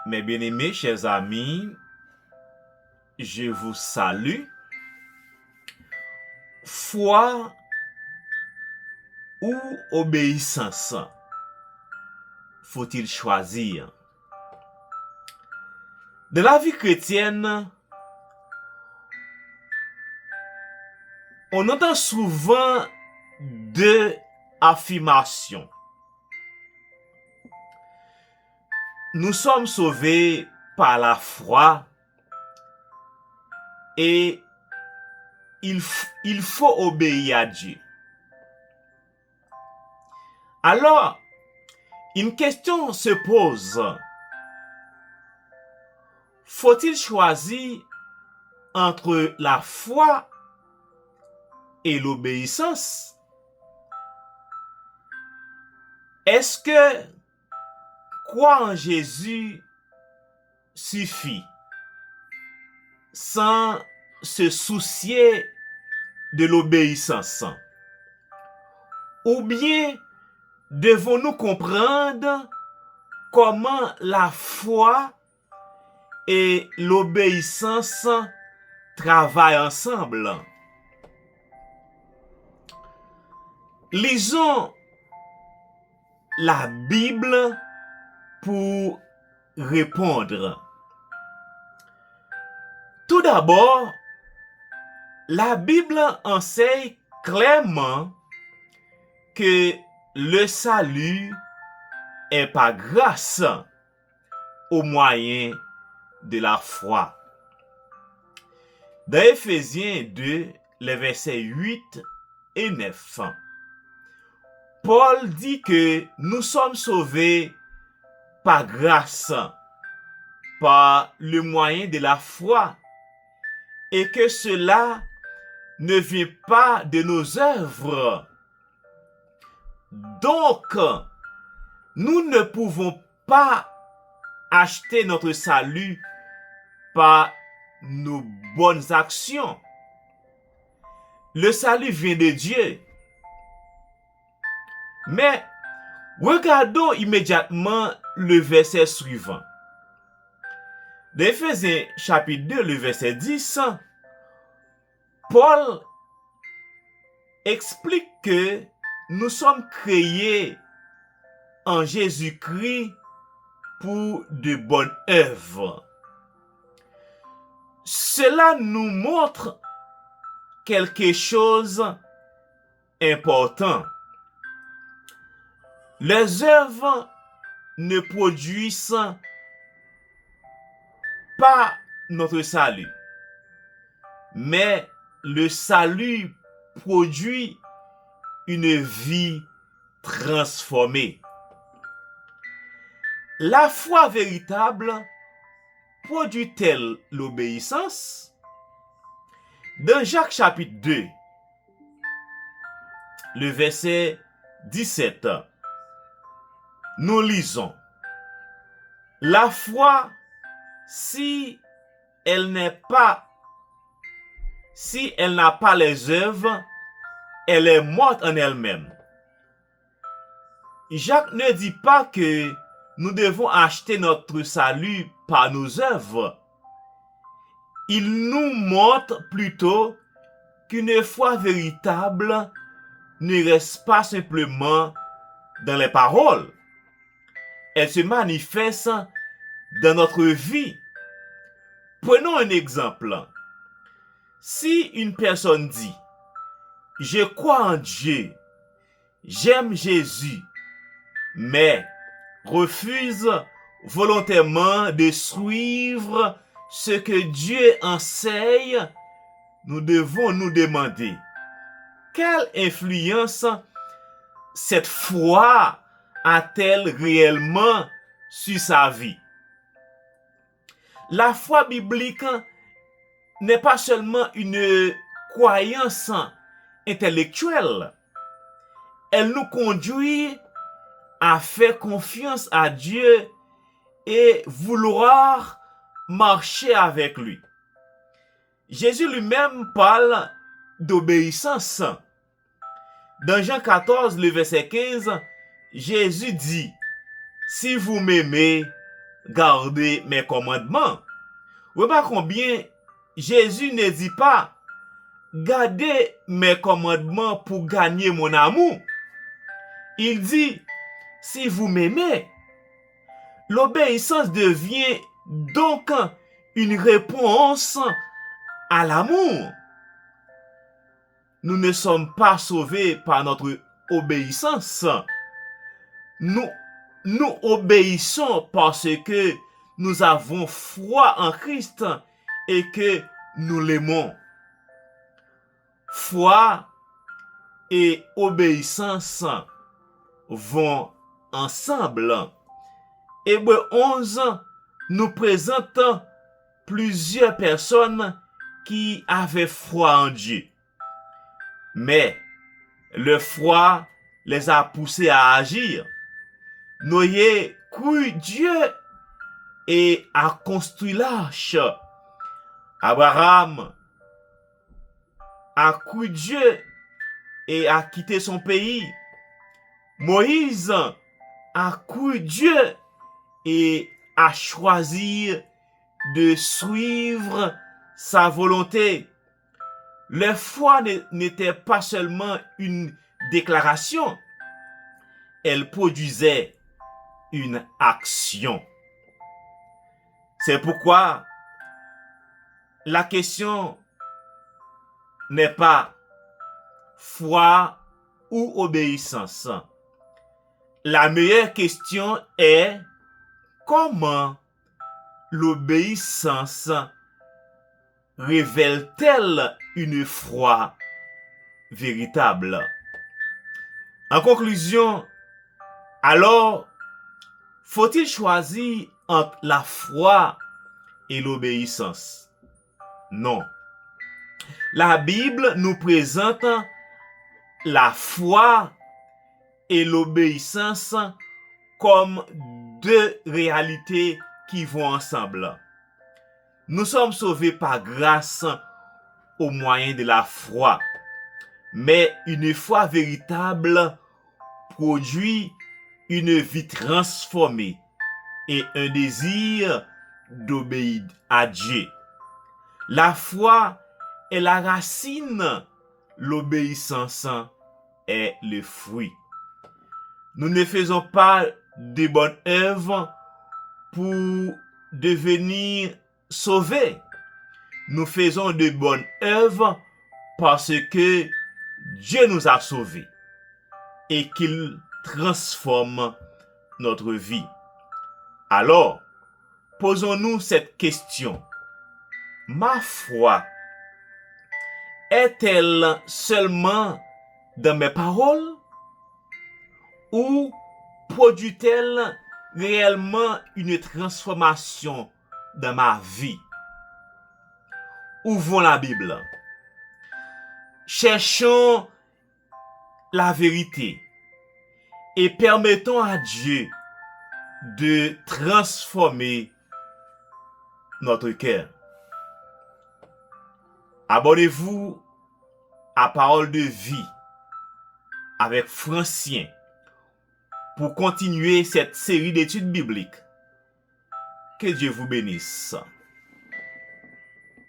Mes bien-aimés, chers amis, je vous salue. Foi ou obéissance faut-il choisir? Dans la vie chrétienne, on entend souvent deux affirmations. Nous sommes sauvés par la foi et il faut obéir à Dieu. Alors, une question se pose. Faut-il choisir entre la foi et l'obéissance? Est-ce que croire en Jésus suffit sans se soucier de l'obéissance? Ou bien devons-nous comprendre comment la foi et l'obéissance travaillent ensemble? Lisons la Bible pour répondre. Tout d'abord, la Bible enseigne clairement que le salut est par grâce au moyen de la foi. Dans Éphésiens 2, les versets 8 et 9, Paul dit que nous sommes sauvés par grâce, par le moyen de la foi, et que cela ne vient pas de nos œuvres. Donc, nous ne pouvons pas acheter notre salut par nos bonnes actions. Le salut vient de Dieu. Mais regardons immédiatement le verset suivant. D'Éphésiens chapitre 2, le verset 10, Paul explique que nous sommes créés en Jésus-Christ pour de bonnes œuvres. Cela nous montre quelque chose d'important. Les œuvres ne produisent pas notre salut, mais le salut produit une vie transformée. La foi véritable produit-elle l'obéissance? Dans Jacques chapitre 2, le verset 17, nous lisons: la foi, si elle n'a pas les œuvres, elle est morte en elle-même. Jacques ne dit pas que nous devons acheter notre salut par nos œuvres. Il nous montre plutôt qu'une foi véritable ne reste pas simplement dans les paroles. Elle se manifeste dans notre vie. Prenons un exemple. Si une personne dit: je crois en Dieu, j'aime Jésus, mais refuse volontairement de suivre ce que Dieu enseigne, nous devons nous demander quelle influence cette foi a-t-elle réellement sur sa vie? La foi biblique n'est pas seulement une croyance intellectuelle. Elle nous conduit à faire confiance à Dieu et vouloir marcher avec lui. Jésus lui-même parle d'obéissance. Dans Jean 14, le verset 15, Jésus dit: si vous m'aimez, garder mes commandements. Remarquez combien Jésus ne dit pas gardez mes commandements pour gagner mon amour. Il dit si vous m'aimez. L'obéissance devient donc une réponse à l'amour. Nous ne sommes pas sauvés par notre obéissance. Nous obéissons parce que nous avons foi en Christ et que nous l'aimons. Foi et obéissance vont ensemble. Hébreux 11 nous présente plusieurs personnes qui avaient foi en Dieu. Mais le foi les a poussés à agir. Noé crut Dieu et a construit l'arche. Abraham a cru Dieu et a quitté son pays. Moïse a cru Dieu et a choisi de suivre sa volonté. La foi n'était pas seulement une déclaration, elle produisait une action. C'est pourquoi la question n'est pas foi ou obéissance. La meilleure question est comment l'obéissance révèle-t-elle une foi véritable? En conclusion, alors, faut-il choisir entre la foi et l'obéissance? Non. La Bible nous présente la foi et l'obéissance comme deux réalités qui vont ensemble. Nous sommes sauvés par grâce au moyen de la foi. Mais une foi véritable produit une vie transformée et un désir d'obéir à Dieu. La foi est la racine, l'obéissance est le fruit. Nous ne faisons pas de bonnes œuvres pour devenir sauvés. Nous faisons de bonnes œuvres parce que Dieu nous a sauvés et qu'il transforme notre vie. Alors, posons-nous cette question. Ma foi est-elle seulement dans mes paroles ou produit-elle réellement une transformation dans ma vie? Ouvrons la Bible. Cherchons la vérité et permettons à Dieu de transformer notre cœur. Abonnez-vous à Parole de vie avec Francien pour continuer cette série d'études bibliques. Que Dieu vous bénisse.